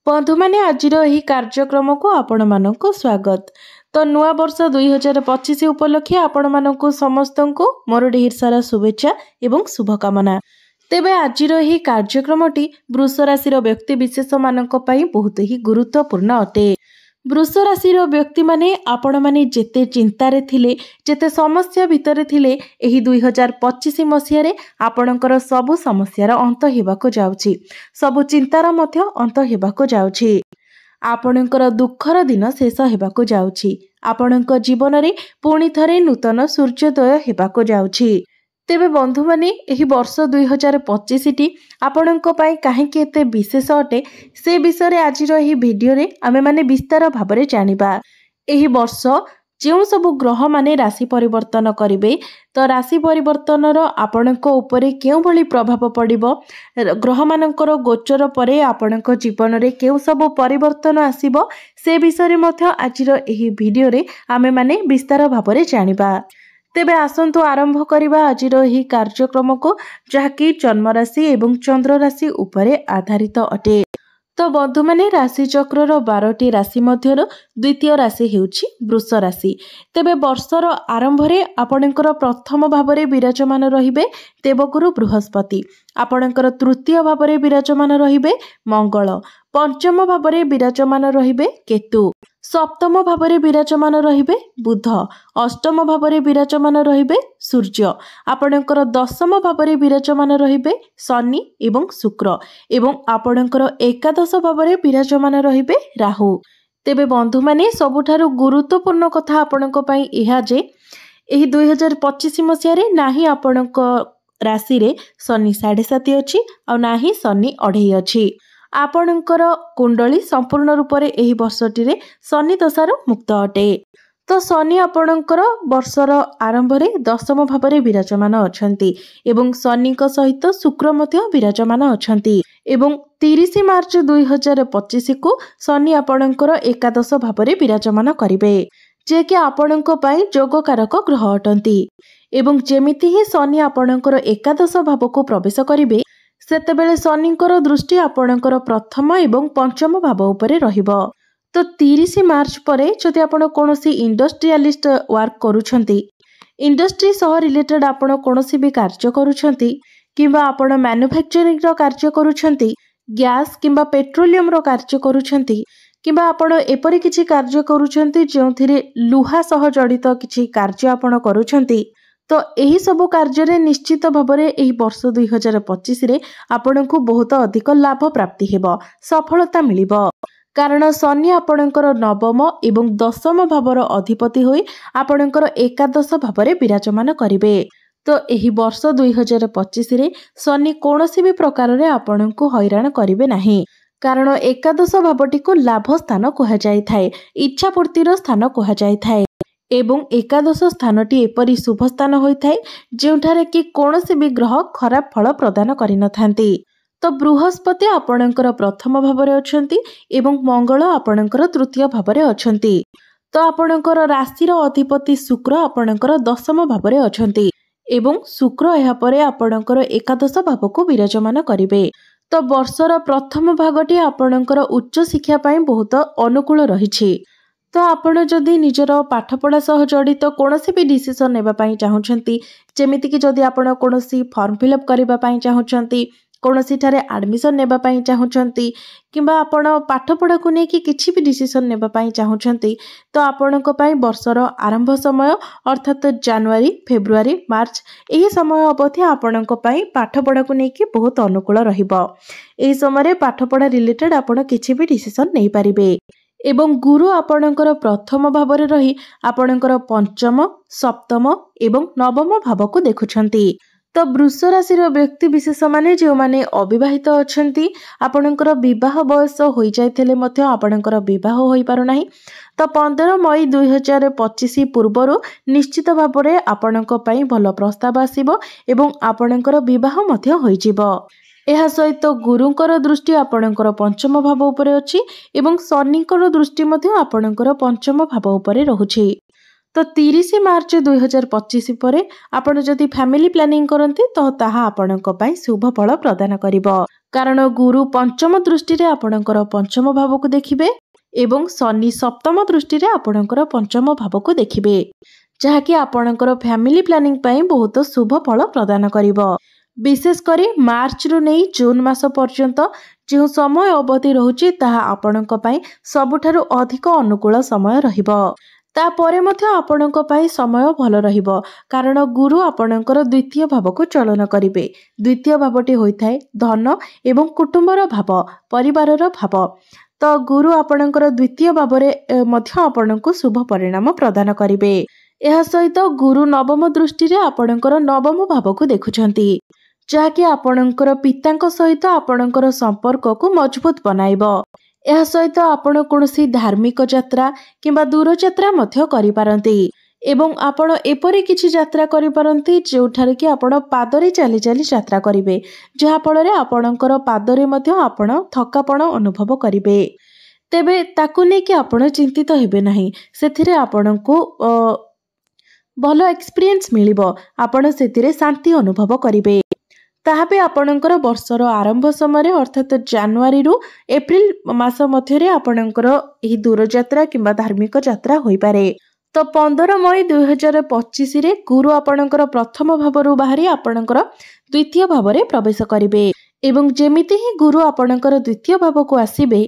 बंधु माने आजिर एही कार्यक्रम को आपण मानकु स्वागत। तो नुआ वर्ष 2025 उपलक्षे आपण मानकु समस्त को मोर ढेर सारा शुभेच्छा एवं शुभकामना। तेबे आजिर एही कार्यक्रमटी वृष राशि व्यक्ति विशेष मानक पई बहुत ही गुरुत्वपूर्ण अटे। वृष राशि व्यक्ति माने आपण माने जेते चिंतारे थिले जेते समस्या भितरे थिले एही 2025 मसियारे आपणकर सबु समस्यार अंत हेबाको जाउछि, सबु चिंतार मध्य अंत हेबाको जाउछि। आपणकर दुखर दिन शेष हेबाको जाउछि। आपणक जीवन रे पुणी थरे नूतन सूर्योदय हेबाको जाउछि। तेबे बंधु माने एही वर्ष 2025 टी आपणक पई काहेकि एते विशेष अटे से विषय रे आजिर एही वीडियो रे आमे माने विस्तार भाबरे जानिबा। एही वर्ष जेउ सब ग्रह माने राशि परिवर्तन करिवे तो राशि परिवर्तनर आपणक उपरे केउ भली प्रभाव पड़िबो, ग्रह मानकर गोचर परे आपणक जीवन रे केउ सब परिवर्तन आसीबो से विषय रे मध्य आजिर एही वीडियो रे आमे माने विस्तार भाबरे जानिबा। तेबे आसंतु आरंभ करिबा आजिर एही कार्यक्रम को जहाँकि जन्म राशि एवं चंद्र राशि उपरे आधारित अटे। तो बंधु माने राशि चक्रर 12टी राशि मध्यर द्वितीय राशि हेउछि वृष राशि। तेबे वर्षर आरंभ रे आपणकर प्रथम भावरे विराजमान रहिबे देवगुरु बृहस्पति, आपणकर तृतीय भावरे विराजमान रहिबे मंगल, पंचम भावरे विराजमान रहिबे केतु, सप्तम भावरे विराजमान रहिबे बुध, अष्टम भावरे विराजमान रहिबे सूर्य, आपणकर दशम भावरे विराजमान रहिबे शनि एवं शुक्र एवं आपणकर एकादश भावरे विराजमान रहिबे राहु। तेबे बंधु माने सबुठारु गुरुत्वपूर्ण कथा आपणक पई एहा जे एही 2025 मसियारे नाही आपणक राशि रे शनि 7.5 अछि आ नाही शनि 2.5 अछि। आपणकर कुंडली संपूर्ण रूप से एही वर्षटी रे शनि दशार मुक्त अटे। तो शनि आपणकर वर्षर आरंभ रे दशम भाव में विराजमान अछंती एवं शनि सहित शुक्र मध्य विराजमान अछंती एवं 30 मार्च 2025 को शनि आपणकर एकादश भाव में विराजमान करिवे, जे कि आपणक पई जोगकारक ग्रह अटंती। एवं जेमिति ही शनि आपणकर एकादश भाव को प्रवेश करिवे सेतेबेले शनिकर दृष्टि आपणकर प्रथम एवं पंचम भाव उपरे रहिबो। तो 30 मार्च परे जदि आपण कोनोसी इंडस्ट्रियलिस्ट वर्क करूछंती, इंडस्ट्री सह रिलेटेड आपण कोनोसी भी कार्य करूछंती किंबा आपण मैन्युफैक्चरिंग रो कार्य करूछंती, गैस किंबा पेट्रोलियम रो कार्य करूछंती किंबा आपण एपरि किछि कार्य करूछंती जेउथिरे लुहा सह जड़ित किछि कार्य आपण करूछंती, तो यही सब कार्य निश्चित भाव में यही वर्ष 2025 रे आपनको बहुत अधिक लाभ प्राप्ति हेबो, सफलता मिलिबो। कारण शनि आपणकर नवम एवं दशम भावर अधिपति होई आपणकर एकादश भाव में विराजमान करिवे। तो यही वर्ष 2025 रे शनि कोनोसी भी प्रकार रे आपणको हैरान करिवे नाही, कारण एकादश भावटी को लाभ स्थान कहा जाय थाए, इच्छा पूर्तिर स्थान कहा जाय थाए एवं एकादश स्थानटी एपरि शुभ स्थान होइथाए जेउठारे कि कोनोसी भी ग्रह खराब फल प्रदान करिनथांती। तो बृहस्पति आपणकर प्रथम भावरे अछंती एवं मंगल आपणकर तृतीय भावरे अछंती। तो आपणकर राशिर अधिपति शुक्र आपणकर दशम भावरे अछंती एवं शुक्र एहा परे आपणकर एकादश भाव को विराजमान करिवे। तो वर्षर प्रथम भागटी आपणकर उच्च शिक्षा पई बहुत अनुकूल रहिछि। तो आपण जदि निजर पाठपढ़ा सह जड़ित कोनोसी भी डिसीजन नेबा पई चाहुछंती, जेमिति कि जदि आपण कोनोसी फॉर्म फिलअप करिबा पई चाहुछंती, कोनोसी ठारे एडमिशन नेबा पई चाहुछंती किंबा आपण पाठपढ़ा को नेकी किछि भी डिसीजन नेबा पई चाहुछंती, तो आपणक पई वर्षर आरंभ समय अर्थात जनवरी फेब्रुआरी मार्च एही समय अवधि आपणक पई पाठपढ़ा को नेकी बहुत अनुकूल रहिबो। एही समय पाठपढ़ा रिलेटेड आपण किछि भी डिसीजन नै परिबे। एवं गुरु आपणकर प्रथम भाव में रही आपणकर पंचम सप्तम एवं नवम भाव को देखुछंती। तो वृष राशि व्यक्ति विशेष माने जो माने अविवाहित अछंती, आपणकर विवाह बयस होई जायथिले मध्य आपणकर विवाह होई पारो नाही, तो 15 मई 2025 पूर्वरु निश्चित भाव में आपणक पई भल प्रस्ताव आसीबो एवं आपणकर विवाह मध्य होई जिवो। एहा सहित गुरुंकर दृष्टि आपणकर पंचम भाव उपरे अछि एवं शनिकर दृष्टि मध्य आपणकर पंचम भाव उपरे रहुछि। तो 30 मार्च 2025 परे आपण जदि फैमिली प्लानिंग करंती तो ताहा आपणक पई शुभ फल प्रदान करिवो। कारण गुरु पंचम दृष्टि रे आपणकर पंचम भाव को देखिबे एवं शनि सप्तम दृष्टि रे आपणकर पंचम भाव को देखिबे, जहाँकि आपणकर फैमिली प्लानिंग पई बहुत शुभ फल प्रदान करिवो। विशेष करी मार्च रु नहीं जून मास पर्यंत जो समय अवधि रहुची ताहा आपणक पई सबुठारु अधिक अनुकूल समय रहिबो। तापरे मध्य आपणक पई समय भल रहिबो, कारण गुरु आपणकर द्वितीय भाव को चलन करिवे। द्वितीय भावटी होइथाय धन एवं कुटुंबर भाव, परिवारर भाव। तो गुरु आपणकर द्वितीय भावरे मध्य आपणको शुभ परिणाम प्रदान करिवे। एहा सहित गुरु नवम दृष्टि रे आपणकर नवम भाव को देखुछंती, जहाँकि आपणकर पितांक सहित आपणकर संपर्क को मजबूत बनाइबो। एहा सहित आपण कोनोसी धार्मिक यात्रा किंबा दूर यात्रा मध्य करि पारंती एवं आपण एपरि किछि यात्रा करि पारंती जोठारे कि आपण पादरे चली चली यात्रा करिवे, जहा फଳରେ आपणकर पादरे मध्य आपण थकापण अनुभव करिवे। तेबे ताकू नै कि आपण चिंतित हेबे नाही, सेथिरे आपणको भल एक्सपीरियंस मिलिबो, आपण सेथिरे शांति अनुभव करिवे। ताहा भी आपणकर वर्षर आरंभ समय अर्थात जनवरी रु एप्रिल मास मध्य आपणकर एही दूर यात्रा किंबा धार्मिक यात्रा होई पारे। तो 15 मई 2025 रे गुरु आपणकर प्रथम भावरु बाहरी आपणकर द्वितीय भावरे प्रवेश करिवे एवं जेमिति ही गुरु आपणकर द्वितीय भाव को आसीबे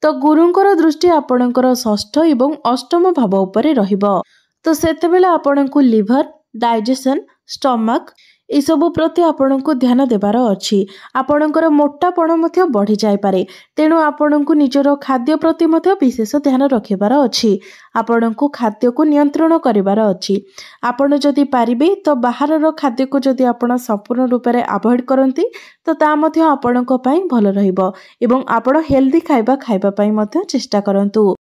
तो गुरुंकर दृष्टि आपणकर षष्ठ एवं अष्टम भाव उपरे रहिबो। तो सेतेबेले आपणको लिवर, डाइजेशन, स्टमक ए सब प्रति आपणको ध्यान देबार अछि। आपणकर मोटापण मध्य बढ़ी जाय पारे, तेणु आपणको निजर खाद्य प्रति मध्य विशेष ध्यान रखिबार अछि। आपणको खाद्य को नियंत्रण करिबार अछि। आपण जदि पारिबे तो बाहरर खाद्य को जदि आपण संपूर्ण रूप रे अवॉइड करंती तो ता मध्य आपणको पई भल रहिबो एवं आपण हेल्दी खाइबा पई मध्य चेष्टा करंतु।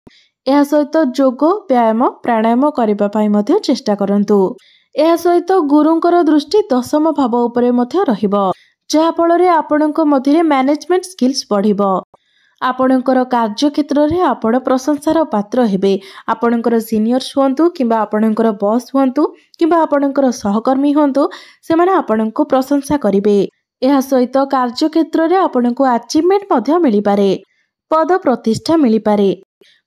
एहा सहित जोग, व्यायाम, प्राणायाम करिबा पई मध्य चेष्टा करंतु। एहा सहित गुरुंकर दृष्टि दशम भाव उपरे मध्य रहिबो, जहा फଳରେ आपणको मध्यरे मैनेजमेंट स्किल्स बढ़िबो। आपणकर कार्य क्षेत्र रे आपण प्रशंसार पात्र हेबे। आपणकर सीनियर्स हुंतु किंबा आपणकर बॉस हुंतु किंबा आपणकर सहकर्मी हुंतु, सेमाने आपणको प्रशंसा करिवे। एहा सहित कार्य क्षेत्र रे आपणको अचीवमेंट मध्य मिली पारे, पद प्रतिष्ठा मिली पारे।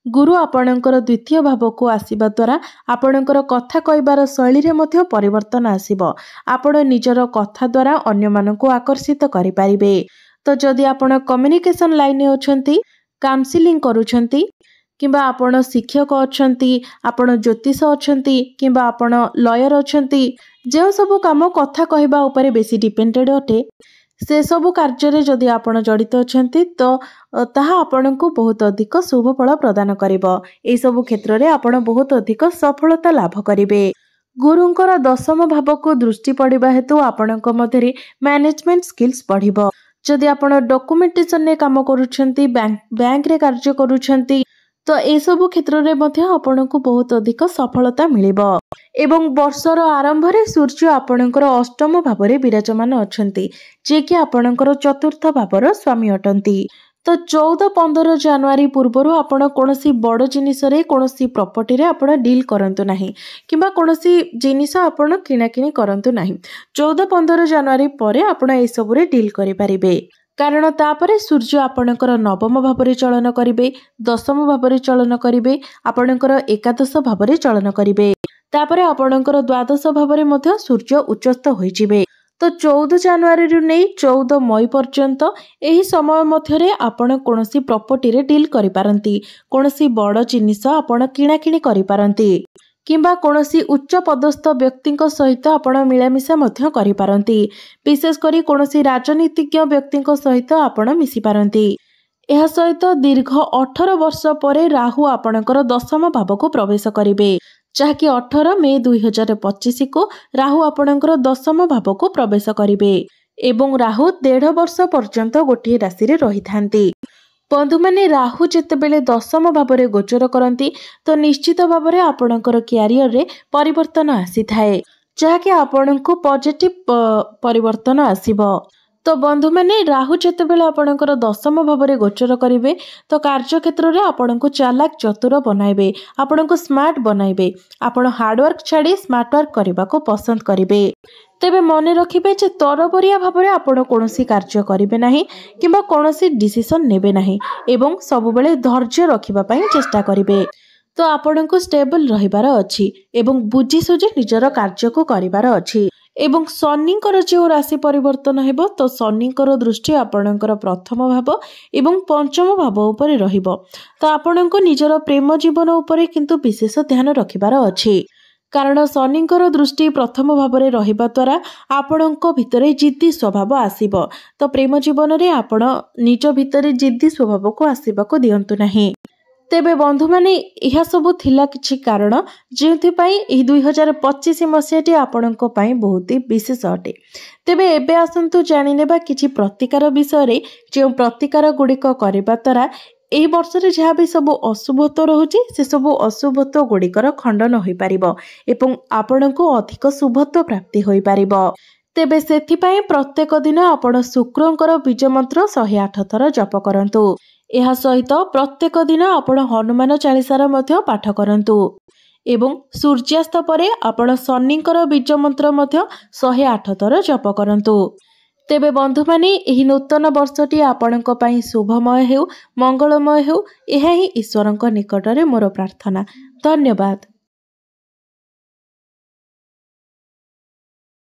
गुरु आपणकर द्वितीय भाव को आसीबा द्वारा आपणकर कथा कहबार शैली रे मध्य परिवर्तन आसीबो। आपण निजर कथा द्वारा अन्य मानकु आकर्षित करि पारिबे। तो जदि आपण कम्युनिकेशन लाइन अछंती, काउंसलिंग करूछंती किंबा आपण शिक्षक अछंती, आपण ज्योतिष अछंती किंबा आपण लॉयर अछंती, जे सब काम कथा कहबा उपरे बेसी डिपेंडेड अटे, से सबु कार्य रे जदि आपण जड़ित अछंती तो ताहा आपणको बहुत अधिक शुभ फल प्रदान करिवो। ए सबु क्षेत्र रे आपण बहुत अधिक सफलता लाभ करिवे। गुरुंकर दशम भाव को दृष्टि पड़िबा हेतु आपणको मध्यरे मैनेजमेंट स्किल्स बढ़िबो। जदि आपण डॉक्यूमेंटेशन ने काम करूछंती, बैंक रे कार्य करूछंती, तो ए सबु क्षेत्र रे मध्य आपणको बहुत अधिक सफलता मिलिबो। एवं वर्षर आरंभ रे सूर्य आपणकर अष्टम भाव रे विराजमान अछंती, जे कि आपणकर चतुर्थ भावर स्वामी अटंती। तो 14-15 जनवरी पूर्वरु आपण कोनोसी बड़ जिनिस रे कोनोसी प्रॉपर्टी रे आपण डील करंतु नाही किंबा कोनोसी जिनिस आपण किणाकिणी करंतु नाही। 14-15 जनवरी परे आपण ए सब रे डील करि परिबे, कारण तापरे सूर्य आपणकर नवम भावरे चलन करिवे, दशम भावरे चलन करिवे, आपणकर एकादश भावरे चलन करिवे। तापरे आपणकर द्वादश भावरे मध्य सूर्य उच्चस्थ होइजिवे। तो 14 जनवरी रु नै 14 मई पर्यंत एही समय मध्यरे आपण कोनोसी प्रॉपर्टी रे डील करि पारंती, कोनोसी बड़ जिनिस आपण किणाकिणी करि पारंती किंबा कोनोसी उच्च पदस्थ व्यक्तिंक सहित आपण मिलामिशा मध्य करि पारंती। विशेष करी कोनोसी राजनीतिज्ञ व्यक्तिंक सहित आपण मिसी पारंती। एहा सहित दीर्घ 18 वर्ष परे राहु आपणकर दशम भाव को प्रवेश करिवे, जहाँकि 18 मई 2025 को राहु आपणकर दशम भाव को प्रवेश करिवे एवं राहु 1.5 वर्ष पर्यंत गोटे राशि रे रहिथांती। बंधु माने राहु जेतेबेले दशम भावरे गोचर करंती तो निश्चित भावरे आपणकर कैरियर रे परिवर्तन आसी थाए, जहाँकि आपणको पॉजिटिव परिवर्तन आसीबो। तो बंधु माने राहु जेतेबेले आपणकर दशम भावरे गोचर करिवे तो कार्य क्षेत्र रे आपणको चालाक चतुर बनाइबे, आपणको स्मार्ट बनाइबे। आपण हार्ड वर्क छाड़ी स्मार्ट वर्क करबा को पसंद करिवे। तेबे मन रखिबे जे तरबरिया भाबरे आपण कोनोसी कार्य करिवे नाही किंबा कोनोसी डिसिजन नेबे नाही एवं सबुबेले धैर्य रखिबा पई चेष्टा करिवे। तो आपणको स्टेबल रहिबार अछि एवं बुझी सुझी निजर कार्य को करिबार अछि। एवं शनिंकर जो राशि परिवर्तन हेबो तो शनिंकर दृष्टि आपणकर प्रथम भाव एवं पंचम भाव उपरे रहिबो। तो आपणको निजर प्रेम जीवन उपरे किंतु विशेष ध्यान रखिबार अछि। कारण शनिंकर दृष्टि प्रथम भावरे रहिबा द्वारा आपणको भितरे जिद्दी स्वभाव आसीबो। तो प्रेम जीवन रे आपण निज भितरे जिद्दी स्वभाव को आसीबाको दियंतु नाही। तेबे बंधु माने यह सबु थिला किछि कारण जेथि पई एही 2025 मसियाटी आपणको पई बहुत ही विशेष अटे। तेबे एबे आसंतु जानि नेबा किछि प्रतिकार विषय रे जे प्रतिकार गुडिक करबा द्वारा एही वर्ष रे जहा भी सबु अशुभत्व रहुछि से सबु अशुभत्व गुडिकर खंडन होई परिबो एवं आपणको अधिक शुभत्व प्राप्ति होई परिबो। तेबे सेथि पई प्रत्येक दिन आपण शुक्रंकर बीज मंत्र 108 थर जप करंतु। एहा सहित प्रत्येक दिन आपण हनुमान चालीसार मध्य पाठ करंतु एवं सूर्यास्त परे आपण शनिंकर बीज मंत्र मध्य 108 थर जप करंतु। तेबे बंधु माने एही नूतन वर्षटी आपणको पई शुभमय हेउ मंगलमय हेउ एहा ही ईश्वरଙ୍କ निकटरे मोर प्रार्थना। धन्यवाद।